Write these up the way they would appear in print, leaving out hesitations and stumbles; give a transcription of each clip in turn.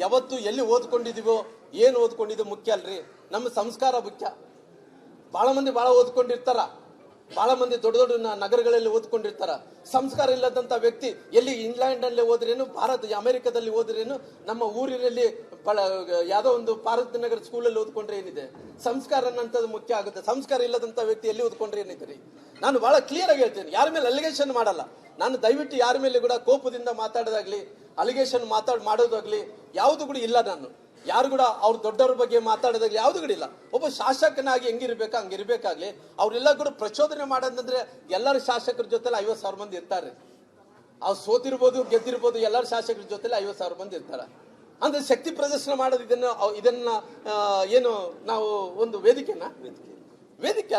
ಯಾವತ್ತು ಎಲ್ಲಿ ಓದ್ಕೊಂಡಿದೀವೋ ಏನು ಓದ್ಕೊಂಡಿದ್ದು ಮುಖ್ಯ ಅಲ್ರಿ, ನಮ್ಮ ಸಂಸ್ಕಾರ ಮುಖ್ಯ. ಬಹಳ ಮಂದಿ ಬಹಳ ಓದ್ಕೊಂಡಿರ್ತಾರ, ಬಹಳ ಮಂದಿ ದೊಡ್ಡ ದೊಡ್ಡ ನಗರಗಳಲ್ಲಿ ಓದ್ಕೊಂಡಿರ್ತಾರ. ಸಂಸ್ಕಾರ ಇಲ್ಲದಂತ ವ್ಯಕ್ತಿ ಎಲ್ಲಿ ಇಂಗ್ಲೆಂಡ್ ನಲ್ಲಿ ಓದ್ರೇನು, ಅಮೆರಿಕದಲ್ಲಿ ಓದ್ರೇನು, ನಮ್ಮ ಊರಿನಲ್ಲಿ ಯಾವ್ದೋ ಒಂದು ಭಾರತ ನಗರ ಸ್ಕೂಲಲ್ಲಿ ಓದ್ಕೊಂಡ್ರೆ ಏನಿದೆ? ಸಂಸ್ಕಾರ ಅನ್ನೋದು ಮುಖ್ಯ ಆಗುತ್ತೆ. ಸಂಸ್ಕಾರ ಇಲ್ಲದಂತ ವ್ಯಕ್ತಿ ಎಲ್ಲಿ ಓದ್ಕೊಂಡ್ರೆ ಏನಿದೆ? ನಾನು ಬಹಳ ಕ್ಲಿಯರ್ ಆಗಿ ಹೇಳ್ತೇನೆ, ಯಾರ ಮೇಲೆ ಅಲಿಗೇಷನ್ ಮಾಡಲ್ಲ ನಾನು. ದಯವಿಟ್ಟು ಯಾರ ಮೇಲೆ ಕೂಡ ಕೋಪದಿಂದ ಮಾತಾಡೋದಾಗ್ಲಿ, ಅಲಿಗೇಷನ್ ಮಾಡೋದಾಗ್ಲಿ ಯಾವುದು ಕೂಡ ಇಲ್ಲ. ನಾನು ಯಾರು ಕೂಡ ಅವ್ರ ದೊಡ್ಡವ್ರ ಬಗ್ಗೆ ಮಾತಾಡೋದಾಗ್ಲಿ ಯಾವ್ದು ಕೂಡ ಇಲ್ಲ. ಒಬ್ಬ ಶಾಸಕನಾಗಿ ಹೆಂಗಿರ್ಬೇಕು ಹಂಗಿರ್ಬೇಕಾಗ್ಲಿ. ಅವ್ರೆಲ್ಲ ಕೂಡ ಪ್ರಚೋದನೆ ಮಾಡೋದಂದ್ರೆ ಎಲ್ಲರ ಶಾಸಕರ ಜೊತೆಲಿ 50,000 ಮಂದಿ ಇರ್ತಾರೆ. ಅವ್ರು ಸೋತಿರ್ಬೋದು ಗೆದ್ದಿರ್ಬೋದು, ಎಲ್ಲರ ಶಾಸಕರ ಜೊತೆಲಿ 50,000 ಮಂದಿ ಇರ್ತಾರೆ. ಅಂದ್ರೆ ಶಕ್ತಿ ಪ್ರದರ್ಶನ ಮಾಡೋದು ಇದನ್ನ ಏನು ನಾವು ಒಂದು ವೇದಿಕೆ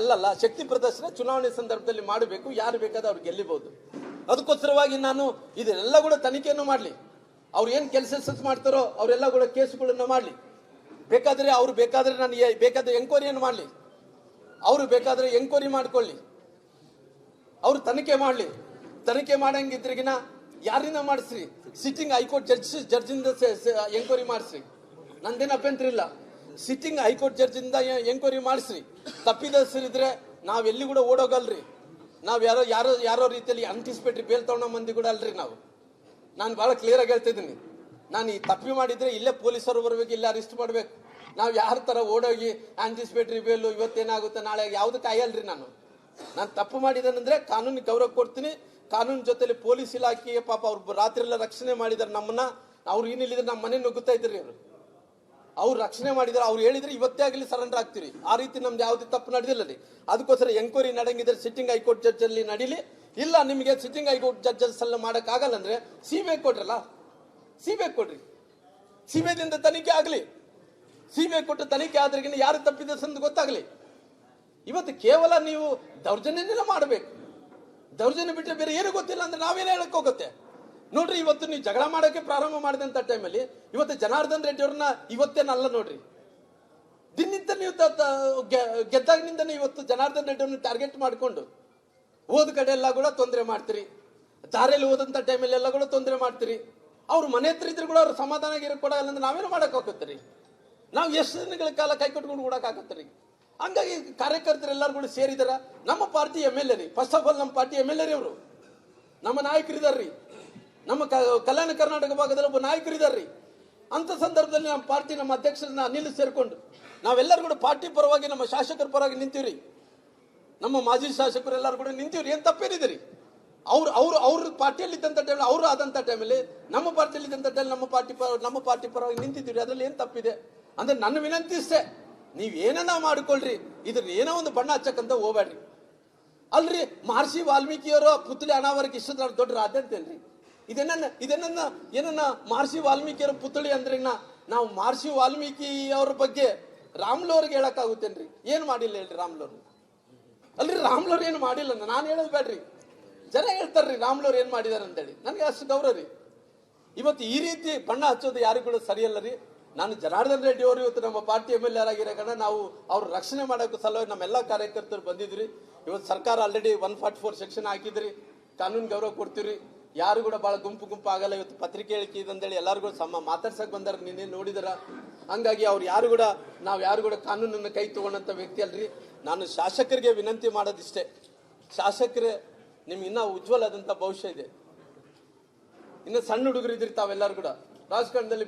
ಅಲ್ಲಲ್ಲ. ಶಕ್ತಿ ಪ್ರದರ್ಶನ ಚುನಾವಣೆ ಸಂದರ್ಭದಲ್ಲಿ ಮಾಡಬೇಕು, ಯಾರು ಬೇಕಾದ್ರೆ ಅವ್ರು ಗೆಲ್ಲಿಬಹುದು. ಅದಕ್ಕೋಸ್ಕರವಾಗಿ ನಾನು ಇದೆಲ್ಲ ಕೂಡ ತನಿಖೆಯನ್ನು ಮಾಡಲಿ. ಅವ್ರು ಏನ್ ಕೆಲಸ ಮಾಡ್ತಾರೋ ಅವರೆಲ್ಲ ಕೂಡ ಕೇಸುಗಳನ್ನ ಮಾಡಲಿ. ಬೇಕಾದ್ರೆ ನಾನು ಬೇಕಾದ್ರೆ ಎಂಕ್ವೈರಿಯನ್ನು ಮಾಡಲಿ, ಅವರು ಬೇಕಾದ್ರೆ ಎಂಕ್ವೈರಿ ಮಾಡ್ಕೊಳ್ಳಿ, ಅವ್ರು ತನಿಖೆ ಮಾಡಲಿ. ತನಿಖೆ ಮಾಡಂಗಿದ್ರಿಗಿನ ಯಾರಿಂದ ಮಾಡಿಸ್ರಿ, ಸಿಟ್ಟಿಂಗ್ ಹೈಕೋರ್ಟ್ ಜಡ್ಜಿಂದ ಎಂಕ್ವೈರಿ ಮಾಡಿಸ್ರಿ, ನಂದೇನು ಅಭ್ಯಂತರ ಇಲ್ಲ. ಸಿಟ್ಟಿಂಗ್ ಹೈಕೋರ್ಟ್ ಜಡ್ಜಿಂದ ಎಂಕ್ವೈರಿ ಮಾಡಿಸ್ರಿ. ತಪ್ಪಿದರಿದ್ರೆ ನಾವೆಲ್ಲಿ ಕೂಡ ಓಡೋಗಲ್ರಿ. ನಾವ್ ಯಾರೋ ರೀತಿಯಲ್ಲಿ ಆಂಟಿಸಿಪೇಟರಿ ಬೇಲ್ ತಗೊಂಡ ಮಂದಿ ಕೂಡ ಅಲ್ರಿ ನಾವು. ನಾನು ಬಹಳ ಕ್ಲಿಯರ್ ಆಗಿ ಹೇಳ್ತಿದ್ದೀನಿ, ನಾನು ಈ ತಪ್ಪಿ ಮಾಡಿದ್ರೆ ಇಲ್ಲೇ ಪೊಲೀಸರು ಬರ್ಬೇಕು, ಇಲ್ಲೇ ಅರೆಸ್ಟ್ ಮಾಡ್ಬೇಕು. ನಾವು ಯಾರ ತರ ಓಡೋಗಿ ಆಂಟಿಸಿಪೇಟರಿ ಬೇಲು ಇವತ್ತೇನಾಗುತ್ತೆ ನಾಳೆ ಯಾವ್ದು ಕಾಯಲ್ರಿ. ನಾನು ತಪ್ಪು ಮಾಡಿದ್ದೇನೆಂದ್ರೆ ಕಾನೂನಿಗೆ ಗೌರವ ಕೊಡ್ತೀನಿ. ಕಾನೂನು ಜೊತೆಲಿ ಪೊಲೀಸ್ ಇಲಾಖೆಗೆ ಪಾಪ ಅವ್ರು ರಾತ್ರಿ ಎಲ್ಲ ರಕ್ಷಣೆ ಮಾಡಿದಾರೆ ನಮ್ಮನ್ನ. ಅವ್ರು ಏನಿಲ್ಲಿದ್ರೆ ನಮ್ಮ ಮನೆ ನುಗ್ಗುತ್ತಾ ಇದ್ರಿ, ಅವ್ರು ರಕ್ಷಣೆ ಮಾಡಿದಾರೆ. ಅವ್ರು ಹೇಳಿದ್ರೆ ಇವತ್ತೇ ಆಗಲಿ ಸರೆಂಡರ್ ಆಗ್ತೀರಿ. ಆ ರೀತಿ ನಮ್ದು ಯಾವ್ದು ತಪ್ಪು ನಡೆದಿಲ್ಲ ರೀ. ಅದಕ್ಕೋಸ್ಕರ ಎಂಕ್ವೈರಿ ನಡೆಂಗಿದ್ರೆ ಸಿಟ್ಟಿಂಗ್ ಹೈಕೋರ್ಟ್ ಜಡ್ಜ್ ಅಲ್ಲಿ ನಡೀಲಿ. ಇಲ್ಲ ನಿಮಗೆ ಸಿಟ್ಟಿಂಗ್ ಹೈಕೋರ್ಟ್ ಜಡ್ಜಸ್ ಎಲ್ಲ ಮಾಡಕ್ ಆಗಲ್ಲ ಅಂದ್ರೆ ಸಿಬಿಐ ಕೊಟ್ರಲ್ಲ, ಸಿಬಿಐ ಕೊಡ್ರಿ. ಸಿಬಿಐದಿಂದ ತನಿಖೆ ಆಗ್ಲಿ. ಸಿಬಿಐ ಕೊಟ್ಟು ತನಿಖೆ ಆದ್ರಿಗಿನ ಯಾರು ತಪ್ಪಿದ ಸಂದು ಗೊತ್ತಾಗ್ಲಿ. ಇವತ್ತು ಕೇವಲ ನೀವು ದೌರ್ಜನ್ಯನೇ ಮಾಡಬೇಕು. ದೌರ್ಜನ್ಯ ಬಿಟ್ಟರೆ ಬೇರೆ ಏನು ಗೊತ್ತಿಲ್ಲ ಅಂದ್ರೆ ನಾವೇನೇ ಹೇಳಕ್ ಹೋಗುತ್ತೆ ನೋಡ್ರಿ. ಇವತ್ತು ನೀವು ಜಗಳ ಮಾಡೋಕೆ ಪ್ರಾರಂಭ ಮಾಡಿದಂತ ಟೈಮಲ್ಲಿ ಇವತ್ತು ಜನಾರ್ದನ್ ರೆಡ್ಡಿ ಅವ್ರನ್ನ ಇವತ್ತೇನಲ್ಲ ನೋಡ್ರಿ. ದಿನನಿತ್ಯ ನೀವು ಗೆದ್ದಾಗಿನಿಂದನೇ ಇವತ್ತು ಜನಾರ್ದನ್ ರೆಡ್ಡಿ ಅವ್ರನ್ನ ಟಾರ್ಗೆಟ್ ಮಾಡಿಕೊಂಡು ಓದ್ ಕಡೆ ಎಲ್ಲ ಕೂಡ ತೊಂದರೆ ಮಾಡ್ತೀರಿ. ದಾರಿಯಲ್ಲಿ ಓದಂತ ಟೈಮಲ್ಲಿ ಎಲ್ಲ ಕೂಡ ತೊಂದರೆ ಮಾಡ್ತೀರಿ. ಅವ್ರು ಮನೆ ಹತ್ರ ಇದ್ರು ಕೂಡ ಅವ್ರು ಸಮಾಧಾನ ಕೊಡಲ್ಲ ಅಂದ್ರೆ ನಾವೇನು ಮಾಡಕ್ ಹೋಗುತ್ತೀರಿ? ನಾವು ಎಷ್ಟು ದಿನಗಳ ಕಾಲ ಕೈ ಕಟ್ಕೊಂಡು ಕೊಡಕ್ ಆಗತ್ತರಿ? ಹಂಗಾಗಿ ಕಾರ್ಯಕರ್ತರು ಎಲ್ಲರೂ ಕೂಡ ಸೇರಿದಾರ. ನಮ್ಮ ಪಾರ್ಟಿ MLA ರೀ. ಫಸ್ಟ್ ಆಫ್ ಆಲ್ ನಮ್ಮ ಪಾರ್ಟಿ MLA ರೀ. ಅವರು ನಮ್ಮ ನಾಯಕರಿದಾರ್ರಿ. ನಮ್ಮ ಕಲ್ಯಾಣ ಕರ್ನಾಟಕ ಭಾಗದಲ್ಲಿ ಒಬ್ಬ ನಾಯಕರಿದಾರ್ರಿ. ಅಂತ ಸಂದರ್ಭದಲ್ಲಿ ನಮ್ಮ ಪಾರ್ಟಿ ನಮ್ಮ ಅಧ್ಯಕ್ಷರನ್ನ ಅನಿಲ್ ಸೇರ್ಕೊಂಡು ನಾವೆಲ್ಲರೂ ಕೂಡ ಪಾರ್ಟಿ ಪರವಾಗಿ ನಮ್ಮ ಶಾಸಕರ ಪರವಾಗಿ ನಿಂತೀವ್ರಿ. ನಮ್ಮ ಮಾಜಿ ಶಾಸಕರು ಎಲ್ಲರೂ ಕೂಡ ನಿಂತೀವ್ರಿ. ಏನ್ ತಪ್ಪೇನಿದೆ? ಅವ್ರ ಪಾರ್ಟಿಯಲ್ಲಿ ಇದ್ದಂತ ಟೈಮ್ ಅವರು ಆದಂತ ಟೈಮಲ್ಲಿ ನಮ್ಮ ಪಾರ್ಟಿಯಲ್ಲಿ ಇದ್ದಂತ ಟೈಮ್ ನಮ್ಮ ಪಾರ್ಟಿ ಪರವಾಗಿ ನಿಂತಿದ್ದೀವಿ. ಅದ್ರಲ್ಲಿ ಏನ್ ತಪ್ಪಿದೆ ಅಂದ್ರೆ ನನ್ನ ವಿನಂತಿ ಇಷ್ಟೇ, ನೀವ್ ಏನನ್ನ ಮಾಡ್ಕೊಳ್ರಿ, ಇದ್ರ ಏನೋ ಒಂದು ಬಣ್ಣ ಹಚ್ಚಕ್ಕಂತ ಹೋಗ್ಬೇಡ್ರಿ. ಅಲ್ರಿ ಮಹರ್ಷಿ ವಾಲ್ಮೀಕಿಯವರು ಪುತ್ಳಿ ಅನಾವರಕ್ಕೆ ಇಷ್ಟ ದೊಡ್ಡ ರಾಜ್ಯಂತೇನ್ರಿ? ಏನನ್ನ ಮಹರ್ಷಿ ವಾಲ್ಮೀಕಿಯವರ ಪುತ್ಳಿ ಅಂದ್ರೆ ನಾವು ಮಹರ್ಷಿ ವಾಲ್ಮೀಕಿ ಅವ್ರ ಬಗ್ಗೆ ರಾಮ್ಲು ಅವ್ರಿಗೆ ಹೇಳಕ್ ಆಗುತ್ತೇನ್ರಿ? ಏನ್ ಮಾಡಿಲ್ಲ ಹೇಳ್ರಿ ರಾಮ್ಲವ್ರು? ಅಲ್ರಿ ರಾಮ್ಲವ್ರು ಏನು ಮಾಡಿಲ್ಲ ನಾನು ಹೇಳೋದು ಬೇಡ್ರಿ, ಜನ ಹೇಳ್ತಾರ್ರಿ ರಾಮ್ಲವ್ರು ಏನ್ ಮಾಡಿದಾರೆ ಅಂತೇಳಿ. ನನಗೆ ಅಷ್ಟು ಗೌರವ ರೀ. ಇವತ್ತು ಈ ರೀತಿ ಬಣ್ಣ ಹಚ್ಚೋದು ಯಾರಿಗೂ ಸರಿಯಲ್ಲ ರೀ. ನಾನು ಜನಾರ್ದನ್ ರೆಡ್ಡಿ ಅವರು ಇವತ್ತು ನಮ್ಮ ಪಾರ್ಟಿ MLA ಆಗಿರೋ ಕಾರಣ ನಾವು ಅವ್ರ ರಕ್ಷಣೆ ಮಾಡೋಕೆ ಸಲುವಾಗಿ ನಮ್ಮೆಲ್ಲ ಕಾರ್ಯಕರ್ತರು ಬಂದಿದ್ರಿ. ಇವತ್ತು ಸರ್ಕಾರ ಆಲ್ರೆಡಿ 144 ಸೆಕ್ಷನ್ ಹಾಕಿದ್ರಿ. ಕಾನೂನು ಗೌರವ ಕೊಡ್ತೀವ್ರಿ. ಯಾರು ಕೂಡ ಬಹಳ ಗುಂಪು ಆಗಲ್ಲ. ಇವತ್ತು ಪತ್ರಿಕೆ ಹೇಳಿಕೆ ಇದಂದೇಳಿ ಎಲ್ಲರೂ ಕೂಡ ಮಾತಾಡ್ಸಕ್ ಬಂದಾರ, ನಿನ್ನೆ ನೋಡಿದಾರ. ಹಂಗಾಗಿ ಅವ್ರು ಯಾರು ಕೂಡ ಕಾನೂನನ್ನ ಕೈ ತಗೊಂಡಂತ ವ್ಯಕ್ತಿ ಅಲ್ರಿ. ನಾನು ಶಾಸಕರಿಗೆ ವಿನಂತಿ ಮಾಡೋದಿಷ್ಟೇ, ಶಾಸಕರೇ ನಿಮ್ಗೆ ಇನ್ನ ಉಜ್ವಲವಾದಂತ ಭವಿಷ್ಯ ಇದೆ. ಇನ್ನು ಸಣ್ಣ ಹುಡುಗರು ಇದ್ರಿ, ತಾವೆಲ್ಲರೂ ಕೂಡ ರಾಜಕಾರಣದಲ್ಲಿ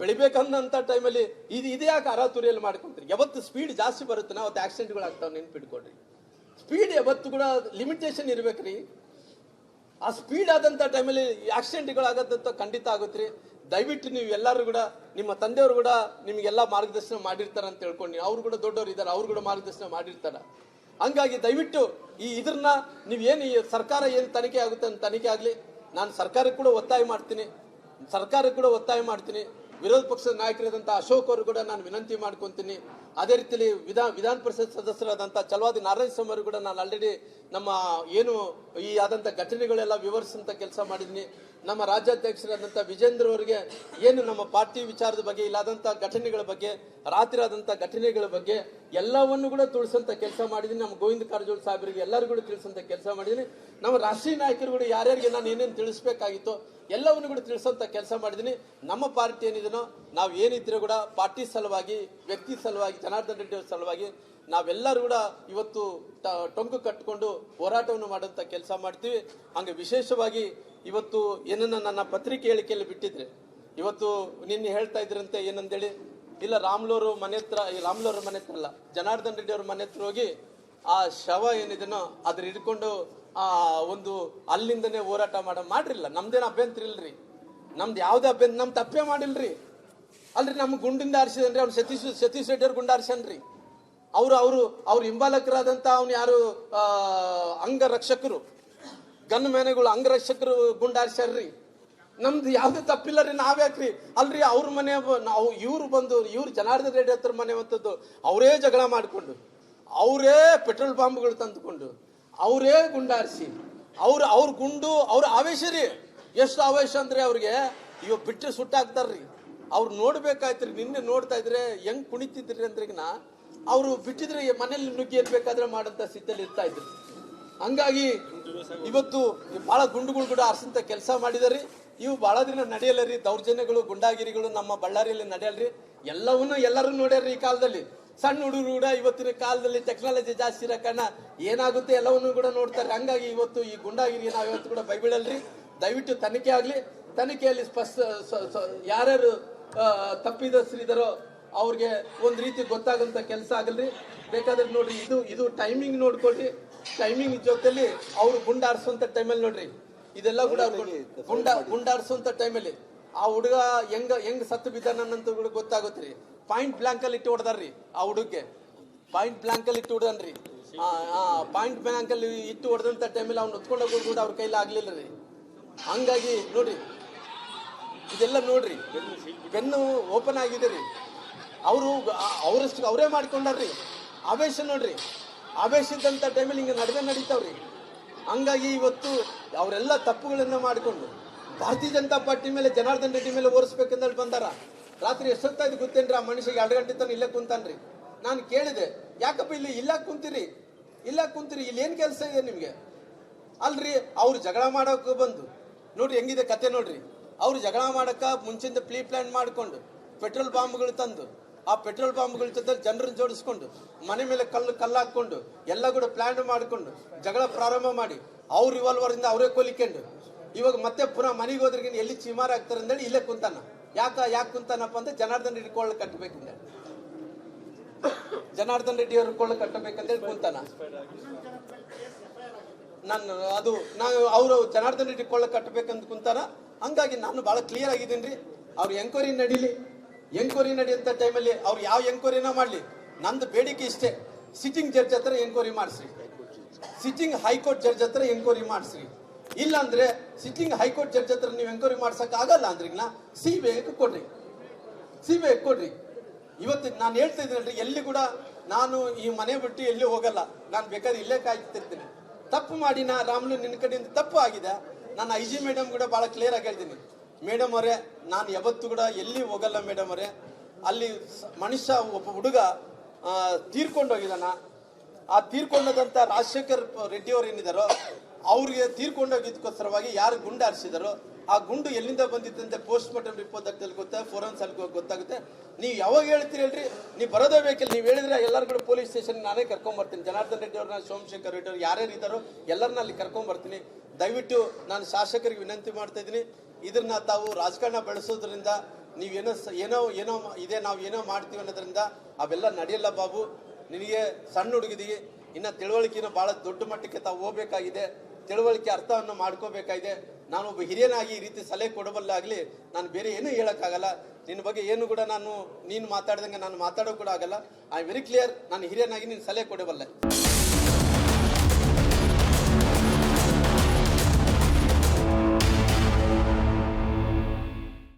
ಬೆಳಿಬೇಕಂತ ಟೈಮಲ್ಲಿ ಇದು ಯಾಕೆ ಅರಾತುರಿಯಲ್ಲಿ ಮಾಡ್ಕೊಂತೀರಿ? ಯಾವತ್ತು ಸ್ಪೀಡ್ ಜಾಸ್ತಿ ಬರುತ್ತೆ ಅವತ್ತು ಆಕ್ಸಿಡೆಂಟ್ಗಳು ಆಗ್ತಾವ, ನೆನ್ಪಿಟ್ಕೊಡ್ರಿ. ಸ್ಪೀಡ್ ಯಾವತ್ತು ಕೂಡ ಲಿಮಿಟೇಷನ್ ಇರ್ಬೇಕ್ರಿ. ಆ ಸ್ಪೀಡ್ ಆದಂತ ಟೈಮಲ್ಲಿ ಆಕ್ಸಿಡೆಂಟ್ಗಳು ಆಗತ್ತಂತ ಖಂಡಿತ ಆಗುತ್ರಿ. ದಯವಿಟ್ಟು ನೀವು ಎಲ್ಲರೂ ಕೂಡ ನಿಮ್ಮ ತಂದೆಯವರು ಕೂಡ ನಿಮ್ಗೆಲ್ಲ ಮಾರ್ಗದರ್ಶನ ಮಾಡಿರ್ತಾರ ಅಂತ ಹೇಳ್ಕೊಂಡು, ಅವ್ರು ಕೂಡ ದೊಡ್ಡವರು ಇದ್ದಾರೆ, ಅವ್ರು ಕೂಡ ಮಾರ್ಗದರ್ಶನ ಮಾಡಿರ್ತಾರ. ಹಂಗಾಗಿ ದಯವಿಟ್ಟು ಇದನ್ನ ನೀವೇನು ಸರ್ಕಾರ ಏನು ತನಿಖೆ ಆಗುತ್ತೆ ಅಂತ ತನಿಖೆ ಆಗ್ಲಿ. ನಾನು ಸರ್ಕಾರಕ್ಕೆ ಕೂಡ ಒತ್ತಾಯ ಮಾಡ್ತೀನಿ. ವಿರೋಧ ಪಕ್ಷದ ನಾಯಕರಾದಂತಹ ಅಶೋಕ್ ಅವರು ಕೂಡ ನಾನು ವಿನಂತಿ ಮಾಡ್ಕೊಂತೀನಿ. ಅದೇ ರೀತಿಯಲ್ಲಿ ವಿಧಾನ ಪರಿಷತ್ ಸದಸ್ಯರಾದಂತಹ ಚಲವಾದಿ ನಾರಾಯಣ ಸ್ವಾಮಿ ಅವರು ಕೂಡ ನಾನು ಆಲ್ರೆಡಿ ನಮ್ಮ ಏನು ಈ ಆದಂತ ಘಟನೆಗಳೆಲ್ಲ ವಿವರಿಸಂತ ಕೆಲಸ ಮಾಡಿದ್ದೀನಿ. ನಮ್ಮ ರಾಜ್ಯಾಧ್ಯಕ್ಷರಾದಂಥ ವಿಜೇಂದ್ರ ಅವರಿಗೆ ಏನು ನಮ್ಮ ಪಾರ್ಟಿ ವಿಚಾರದ ಬಗ್ಗೆ ಇಲ್ಲಾದಂಥ ಘಟನೆಗಳ ಬಗ್ಗೆ ರಾತ್ರಿ ಆದಂಥ ಘಟನೆಗಳ ಬಗ್ಗೆ ಎಲ್ಲವನ್ನು ಕೂಡ ತಿಳಿಸಂತ ಕೆಲಸ ಮಾಡಿದ್ದೀನಿ. ನಮ್ಮ ಗೋವಿಂದ ಕಾರಜೋಳ ಸಾಹೇಬರಿಗೆ ಎಲ್ಲರಿಗೂ ಕೂಡ ತಿಳಿಸಂತ ಕೆಲಸ ಮಾಡಿದ್ದೀನಿ. ನಮ್ಮ ರಾಷ್ಟ್ರೀಯ ನಾಯಕರು ಕೂಡ ಯಾರ್ಯಾರಿಗೆ ನಾನು ಏನೇನು ತಿಳಿಸ್ಬೇಕಾಗಿತ್ತು ಎಲ್ಲವನ್ನು ಕೂಡ ತಿಳಿಸಂತ ಕೆಲಸ ಮಾಡಿದ್ದೀನಿ. ನಮ್ಮ ಪಾರ್ಟಿ ಏನಿದೆನೋ ನಾವು ಏನಿದ್ರೆ ಕೂಡ ಪಾರ್ಟಿ ಸಲುವಾಗಿ, ವ್ಯಕ್ತಿ ಸಲುವಾಗಿ, ಜನಾರ್ದನ್ ರೆಡ್ಡಿ ಅವರ ಸಲುವಾಗಿ ನಾವೆಲ್ಲರೂ ಕೂಡ ಇವತ್ತು ಟೊಂಕು ಕಟ್ಟಿಕೊಂಡು ಹೋರಾಟವನ್ನು ಮಾಡೋಂಥ ಕೆಲಸ ಮಾಡ್ತೀವಿ. ಹಂಗೆ ವಿಶೇಷವಾಗಿ ಇವತ್ತು ಏನನ್ನ ನನ್ನ ಪತ್ರಿಕೆ ಹೇಳಿಕೆಯಲ್ಲಿ ಬಿಟ್ಟಿದ್ರೆ, ಇವತ್ತು ನಿನ್ನೆ ಹೇಳ್ತಾ ಇದ್ರಂತೆ ಏನಂದೇಳಿ, ಇಲ್ಲ ರಾಮ್ಲೂರು ಮನೆ ಹತ್ರ, ರಾಮ್ಲೂರು ಮನೆ ಹತ್ರ ಅಲ್ಲ, ಜನಾರ್ದನ್ ರೆಡ್ಡಿ ಅವ್ರ ಮನೆ ಹತ್ರ ಹೋಗಿ ಆ ಶವ ಏನಿದೆನೋ ಅದ್ರ ಹಿಡ್ಕೊಂಡು ಒಂದು ಅಲ್ಲಿಂದನೇ ಹೋರಾಟ ಮಾಡ್ರಿಲ್ಲ. ನಮ್ದೇನು ಅಭ್ಯಂತರ ಇಲ್ರಿ, ನಮ್ದು ಯಾವ್ದೇ ಅಭ್ಯಂತರ, ನಮ್ ತಪ್ಪೇ ಮಾಡಿಲ್ರಿ. ಅಲ್ರಿ ನಮ್ಗೆ ಗುಂಡಿಂದ ಆರಿಸಿದನ್ರಿ, ಅವ್ನು ಸತೀಶ್ ರೆಡ್ಡಿ ಅವ್ರು ಗುಂಡ ಆರಿಸನ್ರಿ. ಅವ್ರು ಹಿಂಬಾಲಕರಾದಂತ ಅವ್ನು ಯಾರು ಅಂಗರಕ್ಷಕರು, ಗನ್ ಮೇನೆಗಳು ಅಂಗರಕ್ಷಕರು ಗುಂಡಾರಿಸ್ಯಾರ್ರಿ. ನಮ್ದು ಯಾವ್ದು ತಪ್ಪಿಲ್ಲ ರೀ, ನಾವ್ಯಾಕ್ರಿ? ಅಲ್ರಿ ಅವ್ರ ಮನೆ ನಾವು ಇವ್ರು ಜನಾರ್ದನ್ ರೆಡ್ಡಿ ಹತ್ರ ಮನೆ ಹೊತ್ತದ್ದು ಅವರೇ ಜಗಳ ಮಾಡಿಕೊಂಡು, ಅವರೇ ಪೆಟ್ರೋಲ್ ಬಾಂಬ್ಗಳು ತಂದುಕೊಂಡು, ಅವರೇ ಗುಂಡಾರಿಸಿ, ಅವ್ರ ಗುಂಡು ಅವ್ರ ಆವೇಶ ರೀ. ಎಷ್ಟು ಆವೇಶ ಅಂದ್ರೆ ಅವ್ರಿಗೆ ಇವಾಗ ಬಿಟ್ಟು ಸುಟ್ಟಾಕ್ತಾರ್ರಿ. ಅವ್ರು ನೋಡ್ಬೇಕಾಯ್ತ್ರಿ. ನಿನ್ನೆ ನೋಡ್ತಾ ಇದ್ರೆ ಹೆಂಗ್ ಕುಣಿತಿದ್ರಿ ಅಂದ್ರಿಗಿನ ಅವರು ಬಿಟ್ಟಿದ್ರೆ ಮನೇಲಿ ನುಗ್ಗಿ ಏನ್ಬೇಕಾದ್ರೆ ಮಾಡಂತ ಸ್ಥಿತಿಯಲ್ಲಿ ಇರ್ತಾ ಇದ್ರು. ಹಂಗಾಗಿ ಇವತ್ತು ಬಹಳ ಗುಂಡುಗಳು ಕೂಡ ಆರಿಸಂತ ಕೆಲಸ ಮಾಡಿದಾರಿ. ಇವು ಬಹಳ ದಿನ ನಡೆಯಲ್ಲರಿ. ದೌರ್ಜನ್ಯಗಳು, ಗುಂಡಾಗಿರಿಗಳು ನಮ್ಮ ಬಳ್ಳಾರಿಯಲ್ಲಿ ನಡೆಯಲ್ರಿ. ಎಲ್ಲರೂ ನೋಡ್ಯಾರ್ರಿ. ಈ ಕಾಲದಲ್ಲಿ ಸಣ್ಣ ಹುಡುಗರು ಕೂಡ ಇವತ್ತಿನ ಕಾಲದಲ್ಲಿ ಟೆಕ್ನಾಲಜಿ ಜಾಸ್ತಿ ಇರೋ ಕಾರಣ ಏನಾಗುತ್ತೆ ಎಲ್ಲವನ್ನೂ ಕೂಡ ನೋಡ್ತಾರೆ. ಹಂಗಾಗಿ ಇವತ್ತು ಈ ಗುಂಡಾಗಿರಿ ನಾವು ಇವತ್ತು ಕೂಡ ಬೈಬಿಡಲ್ರಿ. ದಯವಿಟ್ಟು ತನಿಖೆ ಆಗ್ಲಿ. ತನಿಖೆಯಲ್ಲಿ ಯಾರ್ಯಾರು ತಪ್ಪಿದಸ್ಥರಿದಾರೋ ಅವ್ರಿಗೆ ಒಂದ್ ರೀತಿ ಗೊತ್ತಾಗಂತ ಕೆಲಸ ಆಗಲ್ರಿ. ಬೇಕಾದ್ರೆ ನೋಡ್ರಿ, ಇದು ಟೈಮಿಂಗ್ ನೋಡ್ಕೊಳ್ರಿ. ಟೈಮಿಂಗ್ ಜೊತೆಲಿ ಅವ್ರು ಗುಂಡಾರಿಸುವಂತ ಟೈಮಲ್ಲಿ ನೋಡ್ರಿ, ಇದೆಲ್ಲ ಕೂಡ ಗುಂಡಾರಿಸುವಂತ ಟೈಮಲ್ಲಿ ಆ ಹುಡುಗ ಹೆಂಗ್ ಸತ್ತು ಬಿದ್ದಾನಂತ ಕೂಡ ಗೊತ್ತಾಗುತ್ತ್ರಿ. ಪಾಯಿಂಟ್ ಬ್ಲಾಂಕ್ ಅಲ್ಲಿ ಇಟ್ಟು ಹೊಡೆದಾರ್ರಿ. ಆ ಹುಡುಗಕ್ಕೆ ಪಾಯಿಂಟ್ ಬ್ಲಾಂಕ್ ಅಲ್ಲಿ ಇಟ್ಟು ಹೊಡೆದನ್ರಿ. ಪಾಯಿಂಟ್ ಬ್ಲಾಂಕ್ ಅಲ್ಲಿ ಇಟ್ಟು ಹೊಡೆದಂತ ಟೈಮಲ್ಲಿ ಅವ್ನು ಹೊತ್ಕೊಂಡೋಗೋದು ಕೂಡ ಅವ್ರ ಕೈಲಿ ಆಗ್ಲಿಲ್ಲ ರೀ. ಹಂಗಾಗಿ ನೋಡ್ರಿ, ಇದೆಲ್ಲ ನೋಡ್ರಿ, ಬೆನ್ನು ಓಪನ್ ಆಗಿದೆ ರೀ. ಅವರಷ್ಟು ಅವರೇ ಮಾಡ್ಕೊಂಡಾರ್ರಿ. ಆವೇಶ ನೋಡ್ರಿ, ಆವೇಶ ಇದ್ದಂತ ಟೈಮಲ್ಲಿ ಹಿಂಗೆ ನಡೀತಾವ್ರಿ. ಹಂಗಾಗಿ ಇವತ್ತು ಅವರೆಲ್ಲ ತಪ್ಪುಗಳನ್ನ ಮಾಡಿಕೊಂಡು ಭಾರತೀಯ ಜನತಾ ಪಾರ್ಟಿ ಮೇಲೆ, ಜನಾರ್ದನ್ ರೆಡ್ಡಿ ಮೇಲೆ ಓರಿಸ್ಬೇಕಂದೇಳಿ ಬಂದಾರ. ರಾತ್ರಿ ಎಷ್ಟೊತ್ತಾಯ್ತು ಗೊತ್ತೇನ್ರಿ? ಆ ಮನುಷ್ಯಗೆ 2 ಗಂಟೆ ತನಕ ಇಲ್ಲೇ ಕುಂತಾನ್ರಿ. ನಾನು ಕೇಳಿದೆ, ಯಾಕಪ್ಪ ಇಲ್ಲ ಕುಂತೀರಿ, ಇಲ್ಲಿ ಏನ್ ಕೆಲಸ ಇದೆ ನಿಮ್ಗೆ? ಅಲ್ರಿ, ಅವ್ರು ಜಗಳ ಮಾಡೋಕೆ ಬಂದು ನೋಡ್ರಿ ಹೆಂಗಿದೆ ಕತೆ ನೋಡ್ರಿ. ಅವ್ರು ಜಗಳ ಮಾಡಕ್ಕ ಮುಂಚಿಂದ ಪ್ಲಾನ್ ಮಾಡ್ಕೊಂಡು ಪೆಟ್ರೋಲ್ ಬಾಂಬ್ಗಳು ತಂದು, ಆ ಪೆಟ್ರೋಲ್ ಬಾಂಬ್ಗಳ ಜೊತೆ ಜನರನ್ನ ಜೋಡಿಸ್ಕೊಂಡು, ಮನೆ ಮೇಲೆ ಕಲ್ಲು ಹಾಕೊಂಡು ಎಲ್ಲ ಕೂಡ ಪ್ಲಾನ್ ಮಾಡ್ಕೊಂಡು ಜಗಳ ಪ್ರಾರಂಭ ಮಾಡಿ, ಅವ್ರ ರಿವಾಲ್ವರ್ ಇಂದ ಅವರೇ ಕೊಲಿಕೊಂಡು ಇವಾಗ ಮತ್ತೆ ಪುನಃ ಮನೆಗೆ ಹೋದ್ರಿಗೆ ಎಲ್ಲಿ ಚಿಮಾರ ಆಗ್ತಾರೆ ಅಂದೇಳಿ ಇಲ್ಲೇ ಕುಂತಾನ. ಯಾಕೆ ಕುಂತಾನಪ್ಪ ಅಂತ ಜನಾರ್ದನ್ ರೆಡ್ಡಿ ಕೊಳ್ಳ ಕಟ್ಟಬೇಕಂದ, ಜನಾರ್ದನ್ ರೆಡ್ಡಿ ಅವ್ರ ಕೊಳ್ಳ ಕಟ್ಟಬೇಕಂತೇಳಿ ಕುಂತಾನ. ಅವರು ಜನಾರ್ದನ್ ರೆಡ್ಡಿ ಕೊಳ್ಳ ಕಟ್ಟಬೇಕಂತ ಕುಂತಾರ. ಹಂಗಾಗಿ ನಾನು ಬಹಳ ಕ್ಲಿಯರ್ ಆಗಿದ್ದೀನಿ. ಅವ್ರ ಎಂಕ್ವೈರಿ ನಡೆಯುವಂತ ಟೈಮಲ್ಲಿ ಅವ್ರು ಯಾವ ಎಂಕ್ವೈರಿನ ಮಾಡ್ಲಿ, ನಂದು ಬೇಡಿಕೆ ಇಷ್ಟೇ, ಸಿಟ್ಟಿಂಗ್ ಜಡ್ಜ್ ಹತ್ರ ಎಂಕ್ವೈರಿ ಮಾಡಿಸ್ರಿ, ಸಿಟ್ಟಿಂಗ್ ಹೈಕೋರ್ಟ್ ಜಡ್ಜ್ ಹತ್ರ ಎಂಕ್ವೈರಿ ಮಾಡಿಸ್ರಿ. ಇಲ್ಲ ಅಂದ್ರೆ ಸಿಟ್ಟಿಂಗ್ ಹೈಕೋರ್ಟ್ ಜಡ್ಜ್ ಹತ್ರ ನೀವು ಎಂಕ್ವೈರಿ ಮಾಡ್ಸಕ್ ಆಗಲ್ಲ ಅಂದ್ರೆ ಸಿಬಿಐ ಕೊಡ್ರಿ. ಇವತ್ತು ನಾನು ಹೇಳ್ತಾ ಇದ್ದೀನಿ, ಎಲ್ಲಿ ಕೂಡ ನಾನು ಈ ಮನೆ ಬಿಟ್ಟು ಎಲ್ಲಿ ಹೋಗಲ್ಲ. ನಾನು ಬೇಕಾದ್ರೆ ಇಲ್ಲೇ ಕಾಯ್ತಿರ್ತೀನಿ. ತಪ್ಪು ಮಾಡಿ ರಾಮ್ಲು ನಿನ್ನ ಕಡೆಯಿಂದ ತಪ್ಪು ಆಗಿದೆ. ನಾನು IG ಮೇಡಮ್ ಕೂಡ ಬಹಳ ಕ್ಲಿಯರ್ ಆಗಿ ಹೇಳ್ತೀನಿ, ಮೇಡಮ್ ಅವರೇ ನಾನು ಯಾವತ್ತೂ ಕೂಡ ಎಲ್ಲಿ ಹೋಗಲ್ಲ ಮೇಡಮ್ ಅವರೇ. ಅಲ್ಲಿ ಮನುಷ್ಯ ಒಬ್ಬ ಹುಡುಗ ತೀರ್ಕೊಂಡೋಗಿದಾನ. ಆ ತೀರ್ಕೊಂಡದಂತ ರಾಜಶೇಖರ್ ರೆಡ್ಡಿ ಅವ್ರು ಏನಿದಾರೋ ಅವ್ರಿಗೆ ತೀರ್ಕೊಂಡೋಗಿದ್ದಕ್ಕೋಸ್ಕರವಾಗಿ ಯಾರು ಗುಂಡು ಹಾರಿಸಿದಾರೋ ಆ ಗುಂಡು ಎಲ್ಲಿಂದ ಬಂದಿತ್ತಂತೆ ಪೋಸ್ಟ್ ಮಾರ್ಟಮ್ ರಿಪೋರ್ಟ್ ಗೊತ್ತಾ, ಫೋರೆನ್ಸ್ ಅಲ್ಲಿ ಗೊತ್ತಾಗುತ್ತೆ. ನೀವು ಯಾವಾಗ ಹೇಳ್ತೀರಿ ಹೇಳ್ರಿ, ನೀವು ಬರೋದೇ ಬೇಕಿಲ್ಲ. ನೀವು ಹೇಳಿದ್ರೆ ಎಲ್ಲರೂ ಕೂಡ ಪೊಲೀಸ್ ಸ್ಟೇಷನ್ ನಾನೇ ಕರ್ಕೊಂಡ್ಬರ್ತೀನಿ. ಜನಾರ್ದನ್ ರೆಡ್ಡಿ ಅವ್ರನ್ನ, ಸೋಮಶೇಖರ್ ರೆಡ್ಡಿ ಅವ್ರು ಯಾರ್ಯಾರು ಇದ್ದಾರೋ ಎಲ್ಲರನ್ನ ಅಲ್ಲಿ ಕರ್ಕೊಂಡ್ಬರ್ತೀನಿ. ದಯವಿಟ್ಟು ನಾನು ಶಾಸಕರಿಗೆ ವಿನಂತಿ ಮಾಡ್ತಾ ಇದ್ದೀನಿ, ಇದನ್ನ ತಾವು ರಾಜಕಾರಣ ಬೆಳೆಸೋದ್ರಿಂದ ಏನೋ ಇದೆ, ನಾವು ಏನೋ ಮಾಡ್ತೀವಿ ಅನ್ನೋದ್ರಿಂದ ಅವೆಲ್ಲ ನಡೆಯಲ್ಲ ಬಾಬು. ನಿನಗೆ ಸಣ್ಣ ಹುಡುಗಿದೀವಿ, ಇನ್ನು ತಿಳುವಳಿಕೆನ ಬಹಳ ದೊಡ್ಡ ಮಟ್ಟಕ್ಕೆ ತಾವು ಹೋಗ್ಬೇಕಾಗಿದೆ. ತಿಳುವಳಿಕೆ ಅರ್ಥವನ್ನು ಮಾಡ್ಕೋಬೇಕಾಗಿದೆ. ನಾನೊಬ್ಬ ಹಿರಿಯನಾಗಿ ಈ ರೀತಿ ಸಲಹೆ ಕೊಡಬಲ್ಲಾಗಲಿ, ನಾನು ಬೇರೆ ಏನೂ ಹೇಳೋಕ್ಕಾಗಲ್ಲ. ನಿನ್ನ ಬಗ್ಗೆ ಏನು ಕೂಡ ನೀನು ಮಾತಾಡ್ದಂಗೆ ನಾನು ಮಾತಾಡೋ ಕೂಡ ಆಗಲ್ಲ. I am very clear. ನಾನು ಹಿರಿಯನಾಗಿ ನೀನು ಸಲಹೆ ಕೊಡಬಲ್ಲೆ.